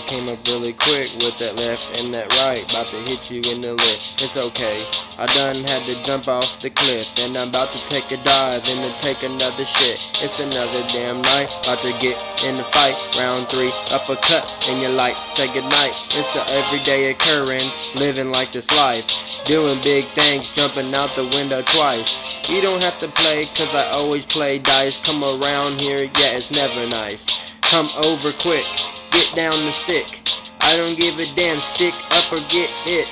came up really quick with that left and that right. About to hit you in the lip. It's okay. I done had to jump off the cliff, and I'm about to take a dive and to take another shit. It's another damn night. About to get in the fight. Round 3, uppercut, and you like say goodnight. It's a everyday occurrence, living like this life. Doing big things, jumping out the window twice. You don't have to play, cause I always play dice. Come around here, yeah, it's never nice. Come over quick, get down the stick. I don't give a damn, stick up or get hit.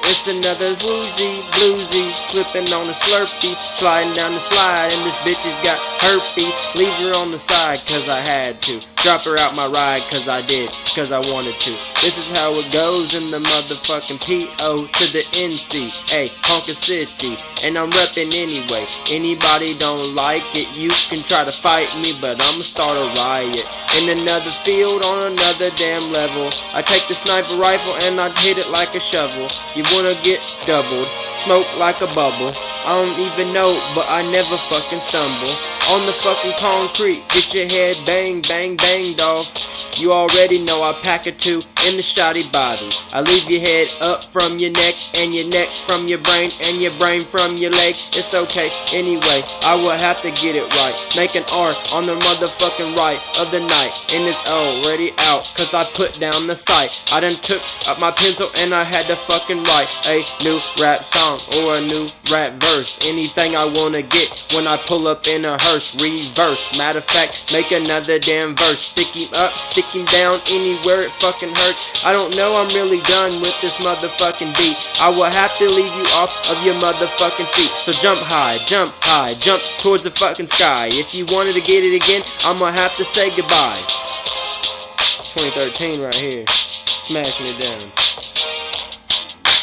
It's another woozy, bluesy, slipping on a Slurpee, sliding down the slide, and this bitch has got herpes. Leave her on the side, cause I had to. Drop her out my ride, cause I did, cause I wanted to. This is how it goes in the motherfucking P.O. to the N.C. Hey, Honka City, and I'm reppin' anyway. Anybody don't like it, you can try to fight me, but I'ma start a riot. In another field, on another damn level. I take the sniper rifle and I hit it like a shovel. You wanna get doubled, smoke like a bubble. I don't even know, but I never fucking stumble. On the fucking concrete, get your head bang, bang, banged off. You already know I pack a 2 in the shoddy body. I leave your head up from your neck, and your neck from your brain, and your brain from your leg. It's okay, anyway, I will have to get it right. Make an R on the motherfucking right of the night, and it's already out, cause I put down the sight. I done took up my pencil and I had to fucking write a new rap song or a new rap verse. Anything I wanna get when I pull up in a hearse. Reverse, matter of fact, make another damn verse. Stick him up, stick him down, anywhere it fucking hurts. I don't know, I'm really done with this motherfucking beat. I will have to leave you off of your motherfucking feet. So jump high, jump towards the fucking sky. If you wanted to get it again, I'ma have to say goodbye. 2013 right here, smashing it down.